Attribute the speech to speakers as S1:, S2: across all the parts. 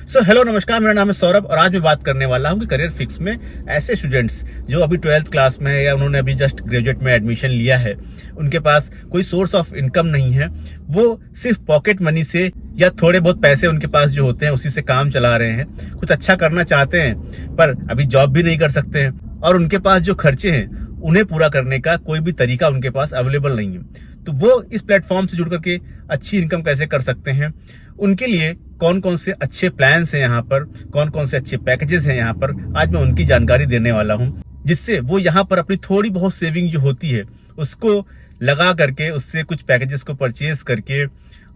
S1: Hello नमस्कार, मेरा नाम है सौरभ और आज मैं बात करने वाला हूँ कि करियर फिक्स में ऐसे स्टूडेंट्स जो अभी 12th क्लास में है या उन्होंने अभी जस्ट ग्रेजुएट में एडमिशन लिया है, उनके पास कोई सोर्स ऑफ इनकम नहीं है, वो सिर्फ पॉकेट मनी से या थोड़े बहुत पैसे उनके पास जो होते हैं उसी से काम चला रहे हैं, कुछ अच्छा करना चाहते हैं पर अभी जॉब भी नहीं कर सकते हैं और उनके पास जो खर्चे हैं उन्हें पूरा करने का कोई भी तरीका उनके पास अवेलेबल नहीं है। तो वो इस प्लेटफॉर्म से जुड़ करके अच्छी इनकम कैसे कर सकते हैं, उनके लिए कौन कौन से अच्छे प्लान्स हैं यहाँ पर, कौन कौन से अच्छे पैकेजेस हैं यहाँ पर, आज मैं उनकी जानकारी देने वाला हूँ, जिससे वो यहाँ पर अपनी थोड़ी बहुत सेविंग जो होती है उसको लगा करके उससे कुछ पैकेजेस को परचेज करके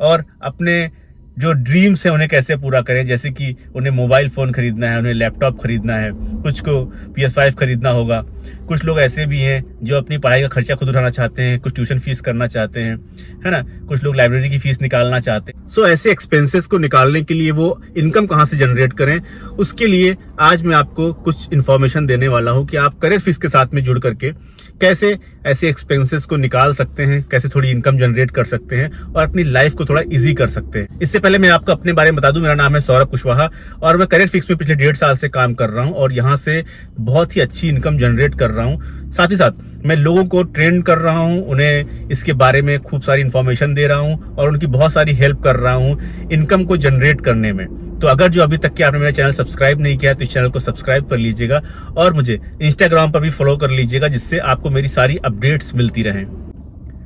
S1: और अपने जो ड्रीम्स है उन्हें कैसे पूरा करें। जैसे कि उन्हें मोबाइल फ़ोन खरीदना है, उन्हें लैपटॉप खरीदना है, कुछ को PS5 खरीदना होगा, कुछ लोग ऐसे भी हैं जो अपनी पढ़ाई का खर्चा खुद उठाना चाहते हैं, कुछ ट्यूशन फीस करना चाहते हैं, है ना, कुछ लोग लाइब्रेरी की फीस निकालना चाहते हैं। सो ऐसे एक्सपेंसेस को निकालने के लिए वो इनकम कहाँ से जनरेट करें, उसके लिए आज मैं आपको कुछ इन्फॉर्मेशन देने वाला हूँ कि आप करियर फिक्स के साथ में जुड़ करके कैसे ऐसे एक्सपेंसेस को निकाल सकते हैं, कैसे थोड़ी इनकम जनरेट कर सकते हैं और अपनी लाइफ को थोड़ा इजी कर सकते हैं। इससे पहले मैं आपको अपने बारे में बता दूं, मेरा नाम है सौरभ कुशवाहा और मैं करियर फिक्स में पिछले 1.5 साल से काम कर रहा हूं और यहां से बहुत ही अच्छी इनकम जनरेट कर रहा हूं। साथ ही साथ मैं लोगों को ट्रेन कर रहा हूं, उन्हें इसके बारे में खूब सारी इन्फॉर्मेशन दे रहा हूं और उनकी बहुत सारी हेल्प कर रहा हूं इनकम को जनरेट करने में। तो अगर जो अभी तक के आपने मेरा चैनल सब्सक्राइब नहीं किया है तो इस चैनल को सब्सक्राइब कर लीजिएगा और मुझे इंस्टाग्राम पर भी फॉलो कर लीजिएगा, जिससे आपको मेरी सारी अपडेट्स मिलती रहें।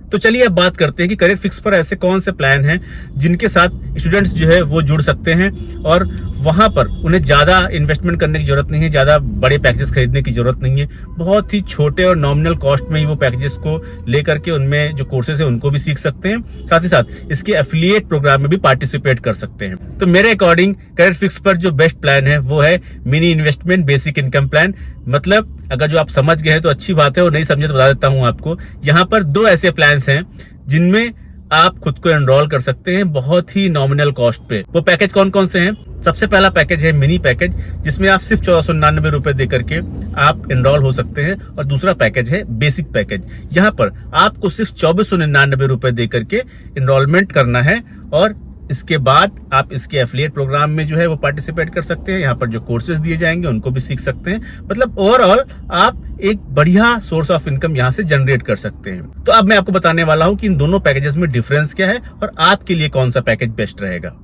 S1: तो चलिए अब बात करते हैं कि करियर फिक्स पर ऐसे कौन से प्लान हैं जिनके साथ स्टूडेंट्स जो है वो जुड़ सकते हैं और वहां पर उन्हें ज्यादा इन्वेस्टमेंट करने की जरूरत नहीं है, ज्यादा बड़े पैकेजेस खरीदने की जरूरत नहीं है, बहुत ही छोटे और नॉमिनल कॉस्ट में ही वो पैकेजेस को लेकर के उनमें जो कोर्सेज है उनको भी सीख सकते हैं, साथ ही साथ इसके एफिलिएट प्रोग्राम में भी पार्टिसिपेट कर सकते हैं। तो मेरे अकॉर्डिंग करियर फिक्स पर जो बेस्ट प्लान है वो है mini investment basic income plan. मतलब अगर जो आप समझ गए हैं तो अच्छी बात है और नहीं समझे तो बता देता हूं आपको। यहाँ पर 2 ऐसे प्लान्स हैं जिनमें आप खुद को एनरोल कर सकते हैं बहुत ही नॉमिनल कॉस्ट पे। वो पैकेज कौन कौन से हैं? सबसे पहला पैकेज है मिनी पैकेज, जिसमें आप सिर्फ 1499 रुपए दे करके आप एनरोल हो सकते हैं, और दूसरा पैकेज है बेसिक पैकेज। यहाँ पर आपको सिर्फ 2499 रुपए दे करके एनरोलमेंट करना है और इसके बाद आप इसके एफिलिएट प्रोग्राम में जो है वो पार्टिसिपेट कर सकते हैं। यहाँ पर जो कोर्सेज दिए जाएंगे उनको भी सीख सकते हैं। मतलब ओवरऑल आप एक बढ़िया सोर्स ऑफ इनकम यहाँ से जनरेट कर सकते हैं। तो अब मैं आपको बताने वाला हूँ कि इन दोनों पैकेजेस में डिफरेंस क्या है और आपके लिए कौन सा पैकेज बेस्ट रहेगा।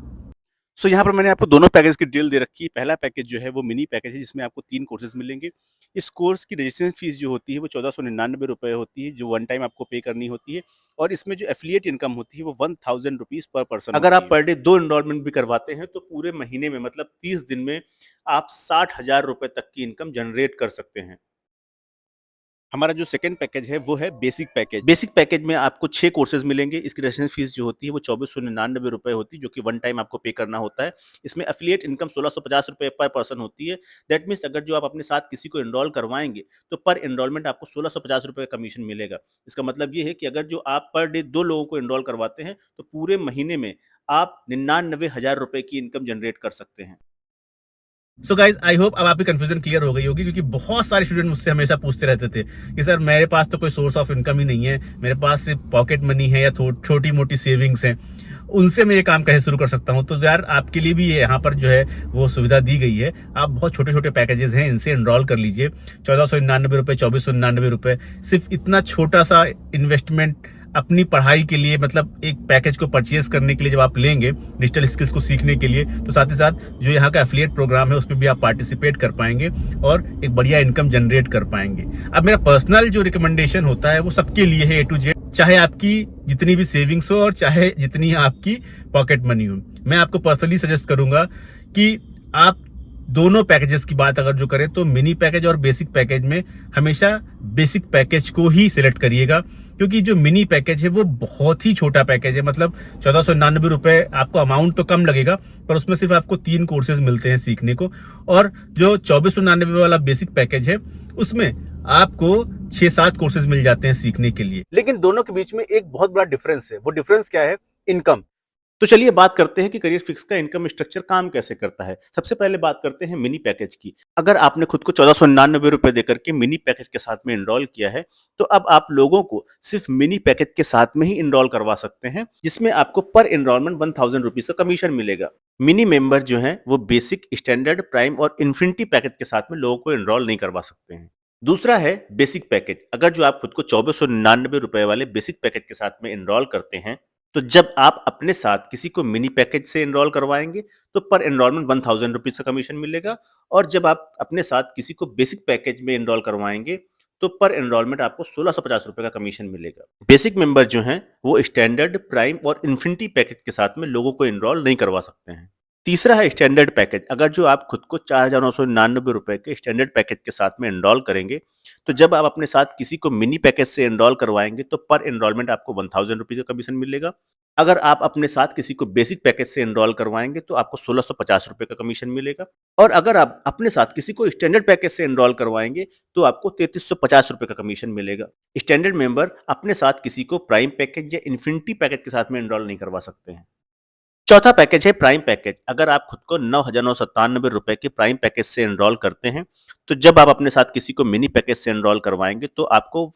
S1: सो यहाँ पर मैंने आपको दोनों पैकेज की डील दे रखी है। पहला पैकेज जो है वो मिनी पैकेज है, जिसमें आपको 3 कोर्सेज मिलेंगे। इस कोर्स की रजिस्ट्रेशन फीस जो होती है वो 1499 रुपये होती है, जो वन टाइम आपको पे करनी होती है, और इसमें जो एफिलिएट इनकम होती है वो 1000 रुपीज पर पर्सन। अगर आप पर डे 2 एनरोलमेंट भी करवाते हैं तो पूरे महीने में मतलब 30 दिन में आप 60,000 रुपए तक की इनकम जनरेट कर सकते हैं। हमारा जो सेकंड पैकेज है वो है बेसिक पैकेज। बेसिक पैकेज में आपको 6 कोर्सेज मिलेंगे। इसकी रजिस्ट्रेशन फीस जो होती है वो 2499 रुपए होती है, जो कि वन टाइम आपको पे करना होता है। इसमें एफिलिएट इनकम 1650 रुपए पर पर्सन होती है। दैट मीन्स अगर जो आप अपने साथ किसी को एनरोल करवाएंगे तो पर एनरोलमेंट आपको 1650 रुपए का कमीशन मिलेगा। इसका मतलब ये है कि अगर जो आप पर डे 2 लोगों को एनरोल करवाते हैं तो पूरे महीने में आप 99,000 रुपए की इनकम जनरेट कर सकते हैं। सो गाइज, आई होप अब आपकी कंफ्यूजन क्लियर हो गई होगी, क्योंकि बहुत सारे स्टूडेंट मुझसे हमेशा पूछते रहते थे कि सर मेरे पास तो कोई सोर्स ऑफ इनकम ही नहीं है, मेरे पास सिर्फ पॉकेट मनी है या छोटी मोटी सेविंग्स हैं, उनसे मैं ये काम कैसे शुरू कर सकता हूँ। तो यार आपके लिए भी ये यहाँ पर जो है वो सुविधा दी गई है। आप बहुत छोटे छोटे पैकेजेस हैं, इनसे एनरोल कर लीजिए। 1499 रुपये, 2499 रुपये, सिर्फ इतना छोटा सा इन्वेस्टमेंट अपनी पढ़ाई के लिए, मतलब एक पैकेज को परचेज करने के लिए जब आप लेंगे डिजिटल स्किल्स को सीखने के लिए, तो साथ ही साथ जो यहाँ का एफिलिएट प्रोग्राम है उसमें भी आप पार्टिसिपेट कर पाएंगे और एक बढ़िया इनकम जनरेट कर पाएंगे। अब मेरा पर्सनल जो रिकमेंडेशन होता है वो सबके लिए है, A to Z, चाहे आपकी जितनी भी सेविंग्स हो और चाहे जितनी आपकी पॉकेट मनी हो। मैं आपको पर्सनली सजेस्ट करूंगा कि आप दोनों पैकेजेस की बात अगर जो करें तो मिनी पैकेज और बेसिक पैकेज में हमेशा बेसिक पैकेज को ही सिलेक्ट करिएगा, क्योंकि जो मिनी पैकेज है वो बहुत ही छोटा पैकेज है। मतलब 1499 रुपए आपको अमाउंट तो कम लगेगा, पर उसमें सिर्फ आपको 3 कोर्सेज मिलते हैं सीखने को, और जो 2499 वाला बेसिक पैकेज है उसमें आपको 6-7 कोर्सेज मिल जाते हैं सीखने के लिए। लेकिन दोनों के बीच में एक बहुत बड़ा डिफरेंस है। वो डिफरेंस क्या है? इनकम। तो चलिए बात करते हैं कि करियर फिक्स का इनकम स्ट्रक्चर काम कैसे करता है। सबसे पहले बात करते हैं मिनी पैकेज की। अगर आपने खुद को 1499 रुपए देकर के मिनी पैकेज के साथ में एनरोल किया है, तो अब आप लोगों को सिर्फ मिनी पैकेज के साथ में ही एनरोल करवा सकते हैं, जिसमें आपको पर एनरोलमेंट 1000 रुपीज का कमीशन मिलेगा। मिनी मेंबर जो है वो बेसिक, स्टैंडर्ड, प्राइम और इन्फिनिटी पैकेज के साथ में लोगों को एनरोल नहीं करवा सकते हैं। दूसरा है बेसिक पैकेज। अगर जो आप खुद को 2499 रुपए वाले बेसिक पैकेज के साथ में एनरोल करते हैं, तो जब आप अपने साथ किसी को मिनी पैकेज से एनरोल करवाएंगे, तो पर एनरोलमेंट 1000 रुपीज का कमीशन मिलेगा। और जब आप अपने साथ किसी को बेसिक पैकेज में एनरोल करवाएंगे, तो पर एनरोलमेंट आपको 1650 रुपए का कमीशन मिलेगा। बेसिक मेंबर जो हैं वो स्टैंडर्ड, प्राइम और इन्फिनिटी पैकेज के साथ में लोगों को एनरोल नहीं करवा सकते हैं। तीसरा है स्टैंडर्ड पैकेज। अगर जो आप खुद को 4999 रुपए के स्टैंडर्ड पैकेज के साथ में एनरोल करेंगे, तो जब आप अपने साथ किसी को मिनी पैकेज से एनरोल करवाएंगे, तो पर एनरोलमेंट आपको 1000 रुपीज का कमीशन मिलेगा। अगर आप अपने साथ किसी को बेसिक पैकेज से एनरोल करवाएंगे, तो आपको 1650 रुपए का कमीशन मिलेगा। और अगर आप अपने साथ किसी को स्टैंडर्ड पैकेज से एनरोल करवाएंगे, तो आपको 3350 रुपए का कमीशन मिलेगा। स्टैंडर्ड मेंबर अपने साथ किसी को प्राइम पैकेज या इन्फिनिटी पैकेज के साथ में एनरोल नहीं करवा सकते हैं। चौथा पैकेज है प्राइम पैकेज। अगर आप खुद को 9997 रुपए के प्राइम पैकेज से एनरोल करते हैं, तो जब आप अपने साथ किसी को मिनी पैकेज से एनरोल करवाएंगे, तो आपको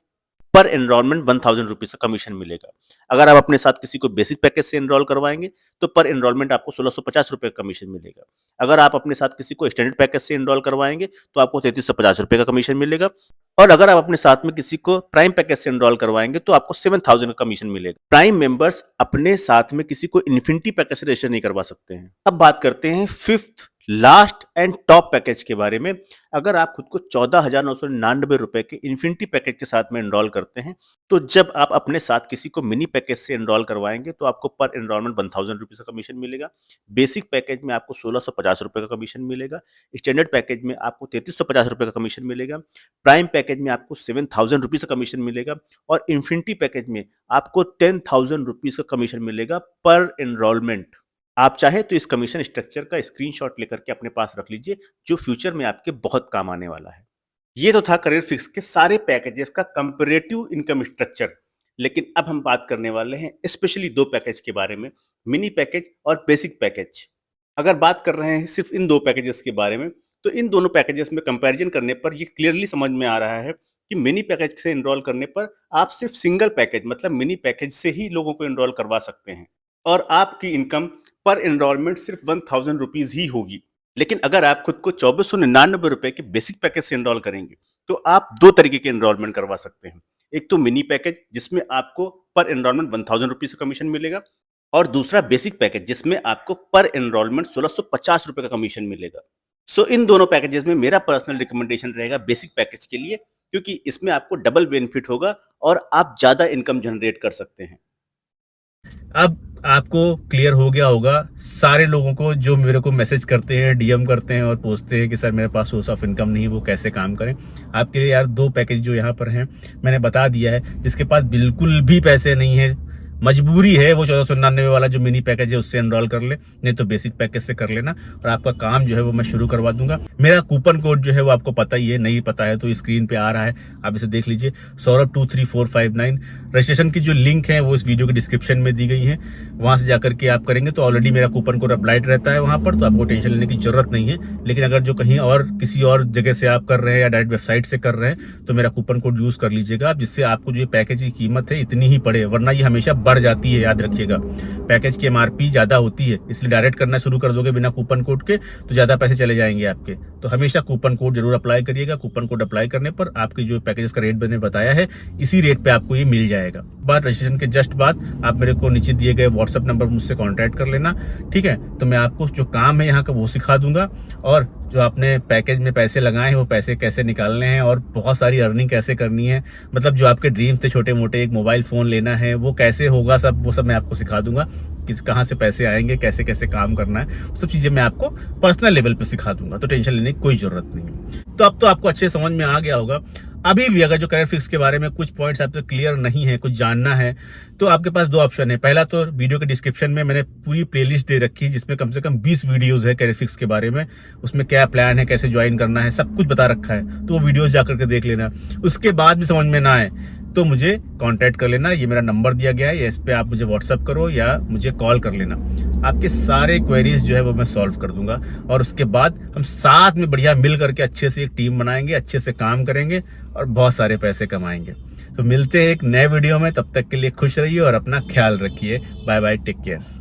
S1: पर एनरोलमेंट 1000 रुपीज का कमीशन मिलेगा। अगर आप अपने साथ किसी को बेसिक पैकेज से एनरोल करवाएंगे, तो पर एनरोलमेंट आपको 1650 रुपए का कमीशन मिलेगा। अगर आप अपने साथ किसी को स्टैंडर्ड पैकेज से एनरोल करवाएंगे, तो आपको 3350 रुपए का कमीशन मिलेगा। और अगर आप अपने साथ में किसी को प्राइम पैकेज से एनरोल करवाएंगे, तो आपको 7000 का कमीशन मिलेगा। प्राइम मेंबर्स अपने साथ में किसी को इन्फिनिटी पैकेज से रजिस्टर नहीं करवा सकते हैं। अब बात करते हैं fifth, last and top package के बारे में। अगर आप खुद को 14,999 रुपए के इन्फिनिटी पैकेज के साथ में एनरोल करते हैं, तो जब आप अपने साथ किसी को मिनी पैकेज से एनरोल करवाएंगे, तो आपको पर एनरोलमेंट 1000 रुपीज का कमीशन मिलेगा। बेसिक पैकेज में आपको 1650 रुपए का कमीशन मिलेगा। स्टैंडर्ड पैकेज में आपको 3350 रुपए का कमीशन मिलेगा। प्राइम पैकेज में आपको 7000 रुपीज का कमीशन मिलेगा। और इन्फिनिटी पैकेज में आपको 10,000 रुपीज का कमीशन मिलेगा पर एनरोलमेंट। आप चाहे तो इस कमीशन स्ट्रक्चर का स्क्रीनशॉट लेकर के अपने पास रख लीजिए, जो फ्यूचर में आपके बहुत काम आने वाला है। ये तो था करियर फिक्स के सारे पैकेजेस का कंपैरेटिव इनकम स्ट्रक्चर। लेकिन अब हम बात करने वाले हैं स्पेशली दो पैकेज के बारे में, मिनी पैकेज और बेसिक पैकेज। अगर बात कर रहे हैं सिर्फ इन दो पैकेजेस के बारे में, तो इन दोनों पैकेजेस में कंपैरिजन करने पर ये क्लियरली समझ में आ रहा है कि मिनी पैकेज से एनरोल करने पर आप सिर्फ सिंगल पैकेज मतलब मिनी पैकेज से ही लोगों को एनरोल करवा सकते हैं, और आपकी इनकम पर एनरोलमेंट सिर्फ 1000 रुपीज ही होगी। लेकिन अगर आप खुद को 2499 रुपए के बेसिक पैकेज से एनरोल करेंगे, तो आप दो तरीके के एनरोलमेंट करवा सकते हैं। एक तो मिनी पैकेज, जिसमें आपको पर एनरोलमेंट 1000 रुपीज का कमीशन मिलेगा, और दूसरा बेसिक पैकेज, जिसमें आपको पर एनरोलमेंट 1650 रुपए का कमीशन मिलेगा। सो इन दोनों पैकेजेस में मेरा पर्सनल रिकमेंडेशन रहेगा बेसिक पैकेज के लिए, क्योंकि इसमें आपको डबल बेनिफिट होगा और आप ज्यादा इनकम जनरेट कर सकते हैं। अब आपको क्लियर हो गया होगा सारे लोगों को जो मेरे को मैसेज करते हैं, डीएम करते हैं और पूछते हैं कि सर मेरे पास सोर्स ऑफ इनकम नहीं है, वो कैसे काम करें। आपके लिए यार दो पैकेज जो यहाँ पर हैं मैंने बता दिया है। जिसके पास बिल्कुल भी पैसे नहीं है, मजबूरी है, वो 1499 वाला जो मिनी पैकेज है उससे एनरोल कर ले, नहीं तो बेसिक पैकेज से कर लेना, और आपका काम जो है वो मैं शुरू करवा दूंगा। मेरा कूपन कोड जो है वो आपको पता ही है, नहीं पता है तो स्क्रीन पे आ रहा है, आप इसे देख लीजिए, सौरभ 23459। रजिस्ट्रेशन की जो लिंक है वो इस वीडियो के डिस्क्रिप्शन में दी गई है, वहां से जाकर के आप करेंगे तो ऑलरेडी मेरा कूपन कोड अप्लाइड रहता है वहां पर, तो आपको टेंशन लेने की जरूरत नहीं है। लेकिन अगर जो कहीं और किसी और जगह से आप कर रहे हैं या डायरेक्ट वेबसाइट से कर रहे हैं, तो मेरा कूपन कोड यूज कर लीजिएगा, जिससे आपको जो पैकेज की कीमत है इतनी ही पड़े, वरना ये हमेशा बढ़ जाती है, याद रखिएगा। पैकेज की एमआरपी ज्यादा होती है, इसलिए डायरेक्ट करना शुरू कर दोगे बिना कूपन कोड के तो ज्यादा पैसे चले जाएंगे आपके। तो हमेशा कूपन कोड जरूर अप्लाई करिएगा। कूपन कोड अप्लाई करने पर आपके जो पैकेजेस का रेट मैंने बताया है, इसी रेट पे आपको ये मिल जाएगा। बात रजिस्ट्रेशन के जस्ट बाद आप मेरे को नीचे दिए गए व्हाट्सएप नंबर मुझसे कॉन्टैक्ट कर लेना, ठीक है। तो मैं आपको जो काम है यहाँ का वो सिखा दूंगा, और जो आपने पैकेज में पैसे लगाए हैं वो पैसे कैसे निकालने हैं, और बहुत सारी अर्निंग कैसे करनी है, मतलब जो आपके ड्रीम्स थे छोटे मोटे, एक मोबाइल फोन लेना है वो कैसे होगा, सब वो सब मैं आपको सिखा दूंगा। कहाँ से पैसे आएंगे, कैसे कैसे काम करना है, वो सब चीजें मैं आपको पर्सनल लेवल पे सिखा दूंगा, तो टेंशन लेने की कोई जरूरत नहीं। तो अब तो आपको अच्छे समझ में आ गया होगा। अभी भी अगर जो करियर फिक्स के बारे में कुछ पॉइंट्स आपको क्लियर नहीं है, कुछ जानना है, तो आपके पास दो ऑप्शन है। पहला तो वीडियो के डिस्क्रिप्शन में मैंने पूरी प्लेलिस्ट दे रखी है, जिसमें कम से कम 20 वीडियोस है करियर फिक्स के बारे में, उसमें क्या प्लान है, कैसे ज्वाइन करना है, सब कुछ बता रखा है, तो वो वीडियोस जाकर के देख लेना। उसके बाद भी समझ में ना आए तो मुझे कांटेक्ट कर लेना। ये मेरा नंबर दिया गया है, इस पे आप मुझे व्हाट्सअप करो या मुझे कॉल कर लेना। आपके सारे क्वेरीज जो है वो मैं सॉल्व कर दूंगा, और उसके बाद हम साथ में बढ़िया मिल करके अच्छे से एक टीम बनाएंगे, अच्छे से काम करेंगे और बहुत सारे पैसे कमाएंगे। तो मिलते हैं एक नए वीडियो में, तब तक के लिए खुश रहिए और अपना ख्याल रखिए। Bye bye, take care.